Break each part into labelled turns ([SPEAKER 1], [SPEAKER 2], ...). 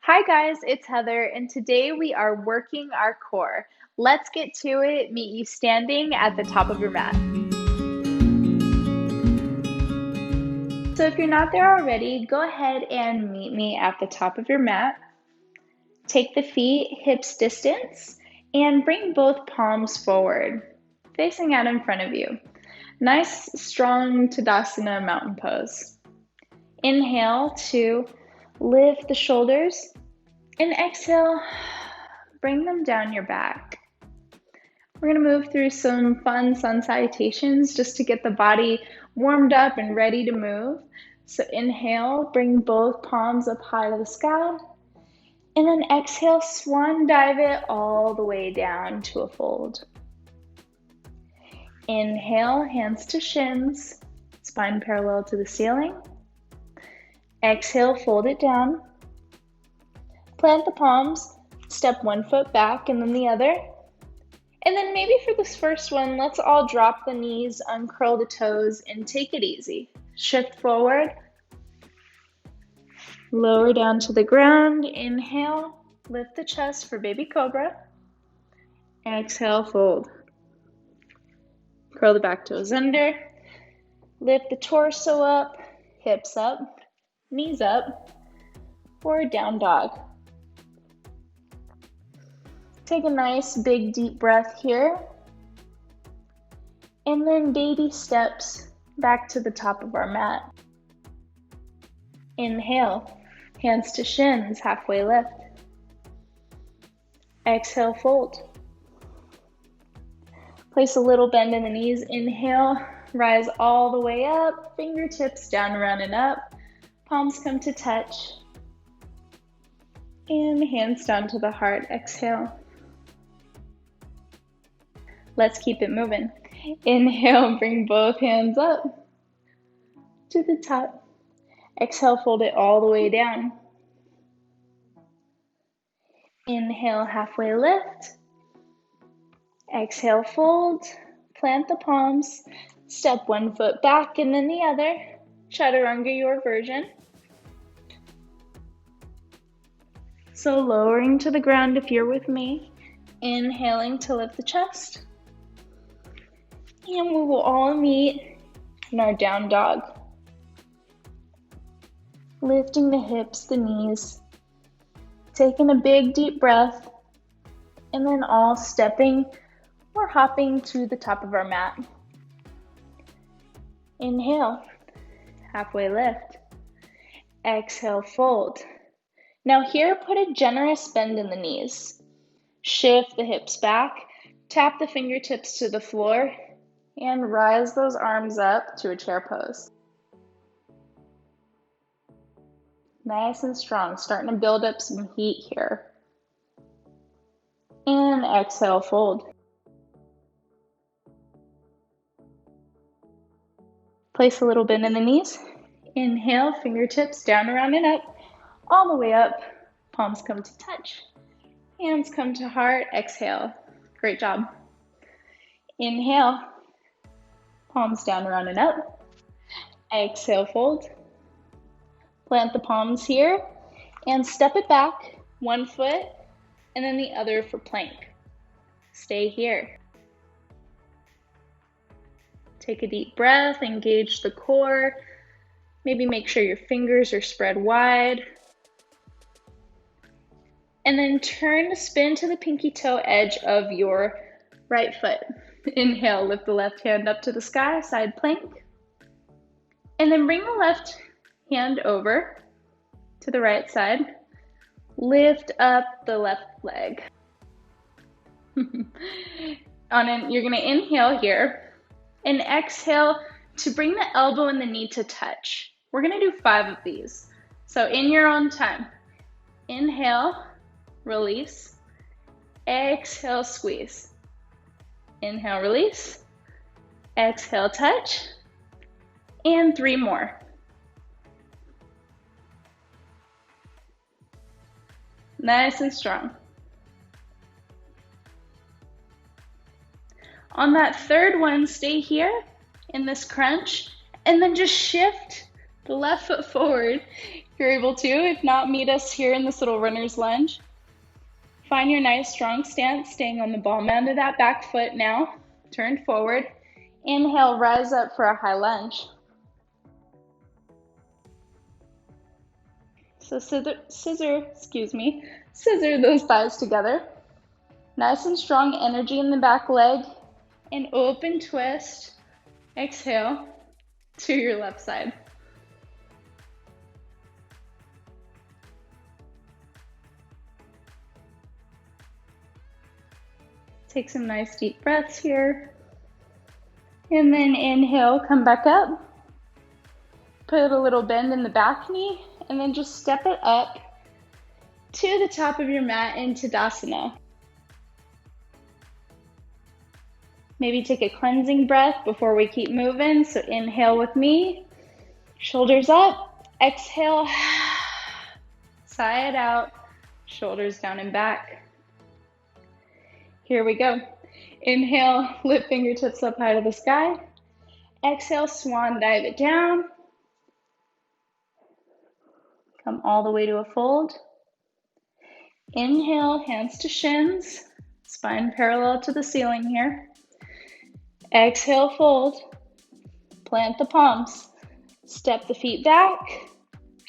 [SPEAKER 1] Hi guys, it's Heather, and today we are working our core. Let's get to it. Meet you standing at the top of your mat. So if you're not there already, go ahead and meet me at the top of your mat. Take the feet hips distance and bring both palms forward, facing out in front of you. Nice, strong Tadasana mountain pose. Inhale to lift the shoulders. And exhale, bring them down your back. We're going to move through some fun sun salutations just to get the body warmed up and ready to move. So inhale, bring both palms up high to the sky. And then exhale, swan dive it all the way down to a fold. Inhale, hands to shins, spine parallel to the ceiling. Exhale, fold it down. Plant the palms, step one foot back and then the other. And then maybe for this first one, let's all drop the knees, uncurl the toes, and take it easy. Shift forward, lower down to the ground. Inhale, lift the chest for baby cobra. Exhale, fold. Curl the back toes under. Lift the torso up, hips up, knees up, for down dog. Take a nice big deep breath here. And then baby steps back to the top of our mat. Inhale, hands to shins, halfway lift. Exhale, fold. Place a little bend in the knees. Inhale, rise all the way up, fingertips down, around and up. Palms come to touch. And hands down to the heart. Exhale. Let's keep it moving. Inhale, bring both hands up to the top. Exhale, fold it all the way down. Inhale, halfway lift. Exhale, fold. Plant the palms. Step one foot back and then the other. Chaturanga, your version. So lowering to the ground if you're with me. Inhaling to lift the chest. And we will all meet in our down dog. Lifting the hips, the knees. Taking a big deep breath. And then all stepping or hopping to the top of our mat. Inhale, halfway lift. Exhale, fold. Now here, put a generous bend in the knees. Shift the hips back. Tap the fingertips to the floor. And rise those arms up to a chair pose. Nice and strong, starting to build up some heat here. And exhale, fold. Place a little bend in the knees. Inhale, fingertips down, around and up, all the way up. Palms come to touch. Hands come to heart. Exhale. Great job. Inhale. Palms down, around and up. Exhale, fold. Plant the palms here and step it back, one foot and then the other for plank. Stay here. Take a deep breath, engage the core. Maybe make sure your fingers are spread wide. And then turn to spin to the pinky toe edge of your right foot. Inhale, lift the left hand up to the sky, side plank. And then bring the left hand over to the right side. Lift up the left leg. You're gonna inhale here and exhale to bring the elbow and the knee to touch. We're gonna do 5 of these. So in your own time, inhale, release, exhale, squeeze. Inhale, release, exhale, touch, and 3 more. Nice and strong. On that third one, stay here in this crunch, and then just shift the left foot forward if you're able to. If not, meet us here in this little runner's lunge. Find your nice strong stance, staying on the ball mound of that back foot now, turned forward. Inhale, rise up for a high lunge. So scissor those thighs together. Nice and strong energy in the back leg. And open twist. Exhale to your left side. Take some nice deep breaths here. And then inhale, come back up. Put a little bend in the back knee, and then just step it up to the top of your mat in Tadasana. Maybe take a cleansing breath before we keep moving. So inhale with me, shoulders up, exhale, sigh it out, shoulders down and back. Here we go. Inhale, lift fingertips up high to the sky. Exhale, swan dive it down. Come all the way to a fold. Inhale, hands to shins, spine parallel to the ceiling here. Exhale, fold. Plant the palms. Step the feet back.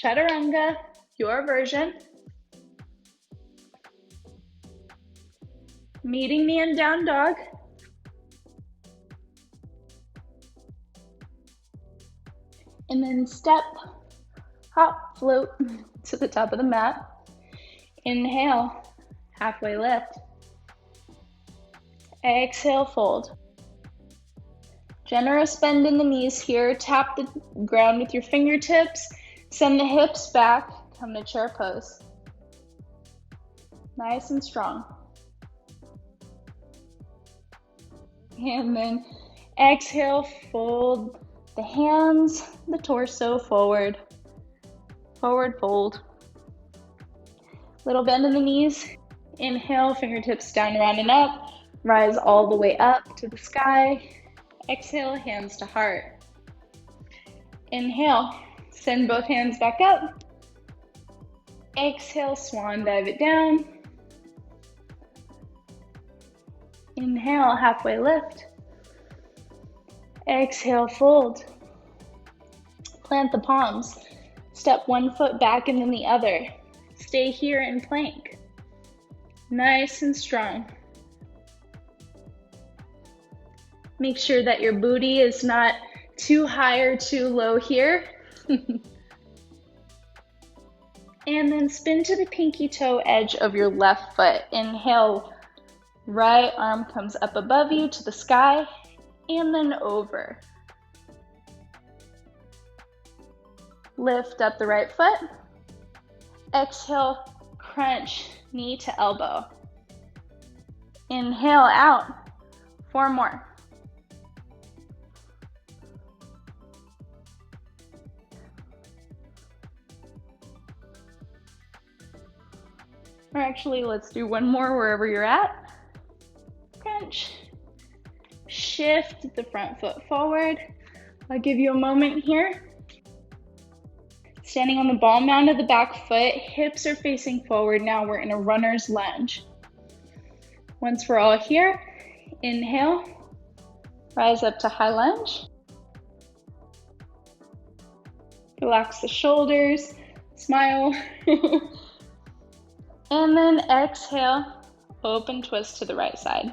[SPEAKER 1] Chaturanga, your version. Meeting me in down dog. And then step, hop, float to the top of the mat. Inhale, halfway lift. Exhale, fold. Generous bend in the knees here. Tap the ground with your fingertips. Send the hips back. Come to chair pose. Nice and strong. And then exhale, fold the hands, the torso forward. Forward fold. Little bend in the knees. Inhale, fingertips down, around and up. Rise all the way up to the sky. Exhale, hands to heart. Inhale, send both hands back up. Exhale, swan dive it down. Inhale, halfway lift. Exhale, fold. Plant the palms. Step one foot back and then the other. Stay here in plank. Nice and strong. Make sure that your booty is not too high or too low here. And then spin to the pinky toe edge of your left foot. Inhale, right arm comes up above you to the sky, and then over. Lift up the right foot. Exhale, crunch, knee to elbow. Inhale out. 4 more. Or actually, let's do 1 more wherever you're at. Crunch. Shift the front foot forward. I'll give you a moment here. Standing on the ball mound of the back foot, hips are facing forward. Now we're in a runner's lunge. Once we're all here, inhale, rise up to high lunge. Relax the shoulders, smile. And then exhale, open twist to the right side.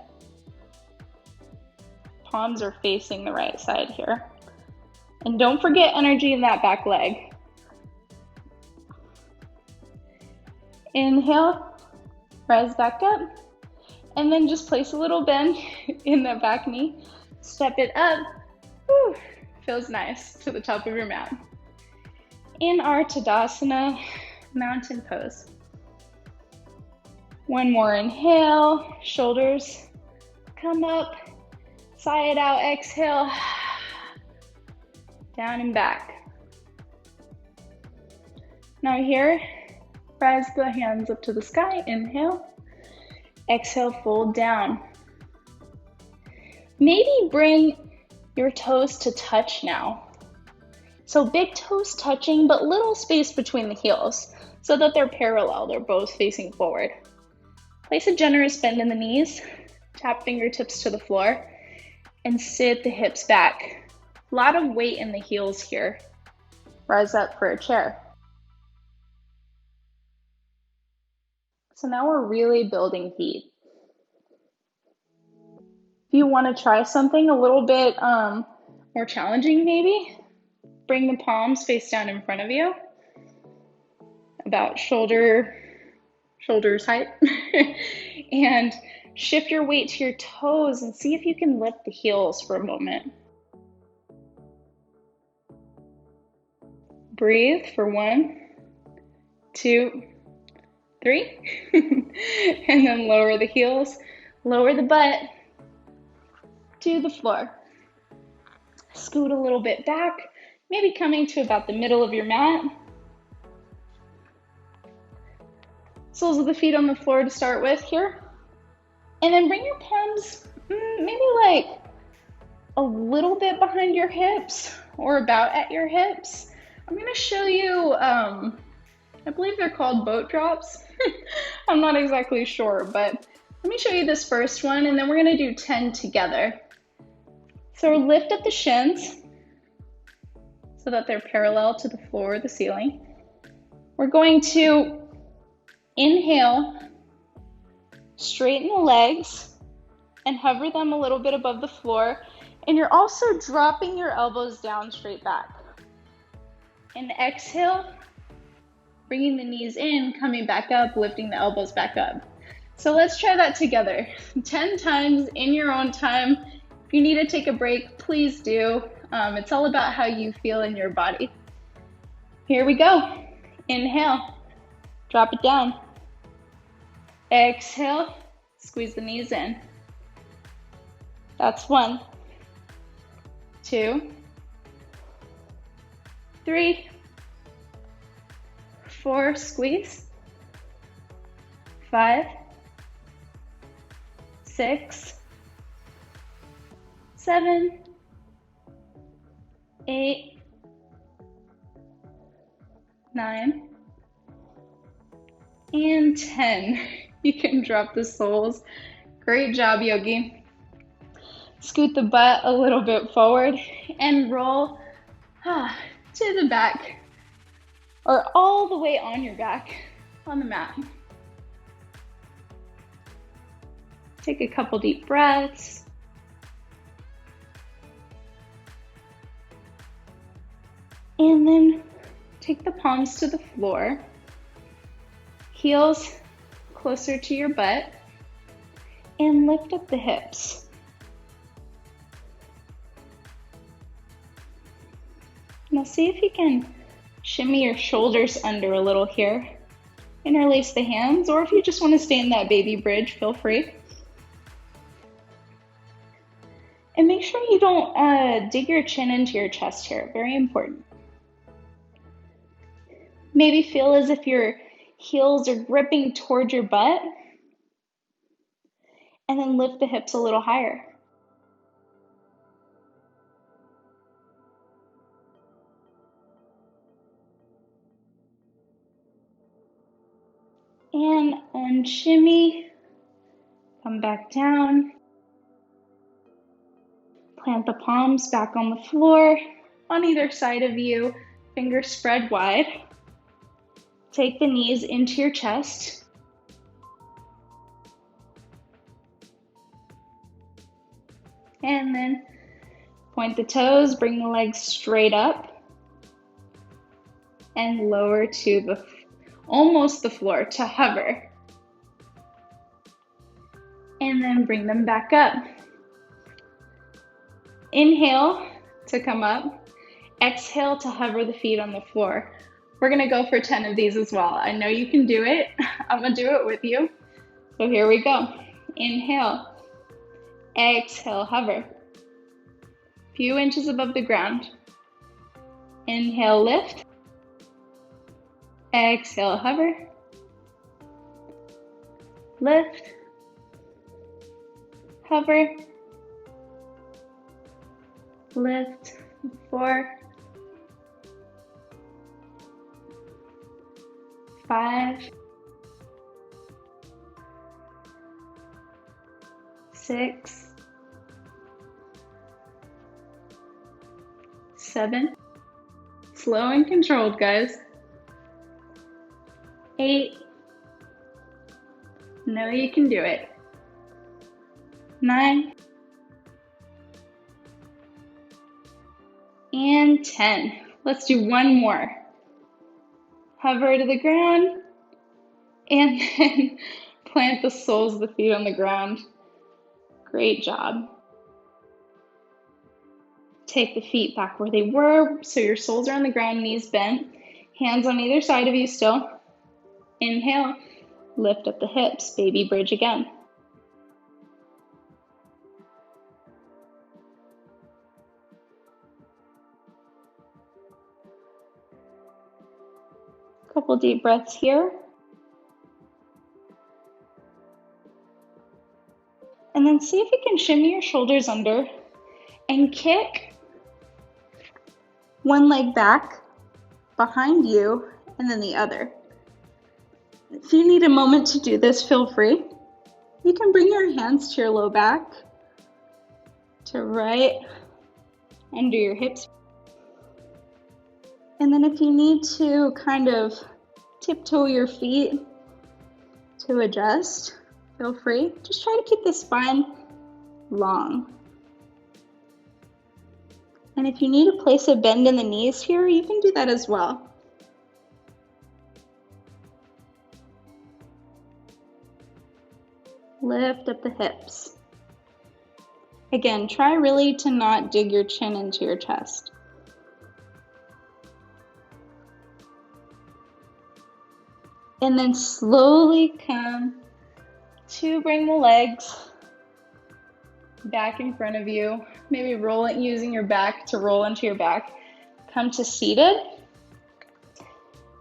[SPEAKER 1] Palms are facing the right side here. And don't forget energy in that back leg. Inhale, rise back up, and then just place a little bend in the back knee. Step it up. Whew, feels nice to the top of your mat. In our Tadasana mountain pose. 1 more inhale, shoulders come up, sigh it out, exhale, down and back. Now here, rise the hands up to the sky, inhale, exhale, fold down. Maybe bring your toes to touch now. So big toes touching, but little space between the heels so that they're parallel, they're both facing forward. Place a generous bend in the knees, tap fingertips to the floor, and sit the hips back. A lot of weight in the heels here. Rise up for a chair. So now we're really building heat. If you want to try something a little bit more challenging maybe, bring the palms face down in front of you, about shoulders height, and shift your weight to your toes and see if you can lift the heels for a moment. Breathe for 1, 2, 3, and then lower the heels, lower the butt to the floor. Scoot a little bit back, maybe coming to about the middle of your mat. Soles of the feet on the floor to start with here. And then bring your palms maybe like a little bit behind your hips or about at your hips. I'm going to show you, I believe they're called boat drops. I'm not exactly sure, but let me show you this first one and then we're going to do 10 together. So lift up the shins so that they're parallel to the floor or the ceiling. We're going to inhale, straighten the legs and hover them a little bit above the floor. And you're also dropping your elbows down straight back. And exhale, bringing the knees in, coming back up, lifting the elbows back up. So let's try that together. 10 times in your own time. If you need to take a break, please do. It's all about how you feel in your body. Here we go. Inhale, drop it down. Exhale, squeeze the knees in. That's 1, 2, 3, 4, squeeze, 5, 6, 7, 8, 9, and 10. You can drop the soles. Great job, yogi. Scoot the butt a little bit forward and roll to the back or all the way on your back on the mat. Take a couple deep breaths. And then take the palms to the floor, heels closer to your butt, and lift up the hips. Now see if you can shimmy your shoulders under a little here. Interlace the hands, or if you just want to stay in that baby bridge, feel free. And make sure you don't dig your chin into your chest here, very important. Maybe feel as if your heels are gripping toward your butt, and then lift the hips a little higher. And unshimmy, come back down. Plant the palms back on the floor, on either side of you, fingers spread wide. Take the knees into your chest. And then point the toes, bring the legs straight up, and lower to almost the floor to hover. And then bring them back up. Inhale to come up. Exhale to hover the feet on the floor. We're gonna go for 10 of these as well. I know you can do it. I'm gonna do it with you. So here we go. Inhale. Exhale, hover. Few inches above the ground. Inhale, lift. Exhale, hover. Lift. Hover. Lift. 4, 5, 6, 7, slow and controlled, guys. 8, know you can do it. 9, and 10. Let's do one more. Hover to the ground, and then plant the soles of the feet on the ground. Great job. Take the feet back where they were, so your soles are on the ground, knees bent, hands on either side of you still. Inhale, lift up the hips, baby bridge again. Couple deep breaths here. And then see if you can shimmy your shoulders under and kick one leg back behind you and then the other. If you need a moment to do this, feel free. You can bring your hands to your low back, to right under your hips. And then if you need to kind of tiptoe your feet to adjust, feel free. Just try to keep the spine long. And if you need to place a bend in the knees here, you can do that as well. Lift up the hips. Again, try really to not dig your chin into your chest. And then slowly come to bring the legs back in front of you. Maybe roll it using your back to roll into your back. Come to seated.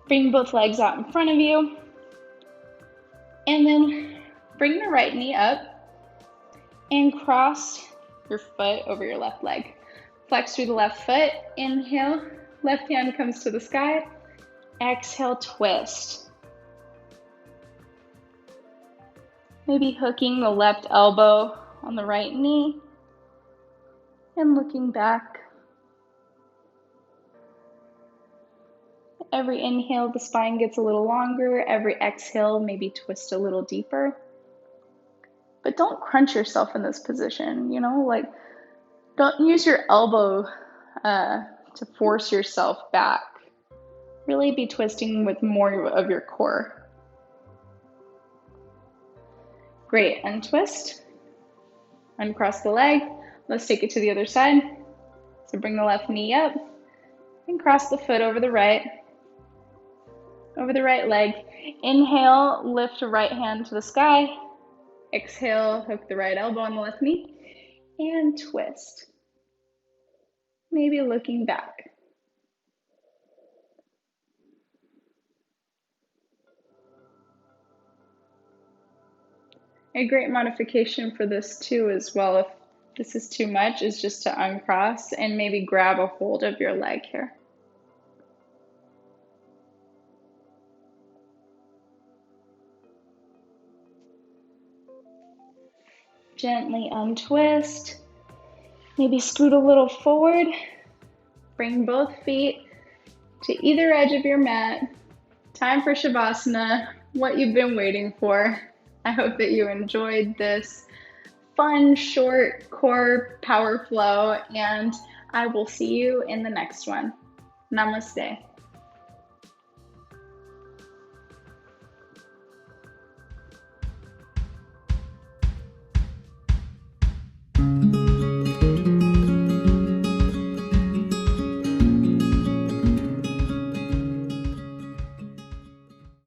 [SPEAKER 1] Bring both legs out in front of you. And then bring the right knee up and cross your foot over your left leg. Flex through the left foot. Inhale, left hand comes to the sky. Exhale, twist. Maybe hooking the left elbow on the right knee and looking back. Every inhale, the spine gets a little longer. Every exhale, maybe twist a little deeper. But don't crunch yourself in this position, like don't use your elbow to force yourself back. Really be twisting with more of your core. Great, untwist, uncross the leg. Let's take it to the other side. So bring the left knee up and cross the foot over the right leg. Inhale, lift the right hand to the sky. Exhale, hook the right elbow on the left knee and twist. Maybe looking back. A great modification for this too as well, if this is too much, is just to uncross and maybe grab a hold of your leg here. Gently untwist. Maybe scoot a little forward. Bring both feet to either edge of your mat. Time for Shavasana, what you've been waiting for. I hope that you enjoyed this fun, short core power flow, and I will see you in the next one. Namaste.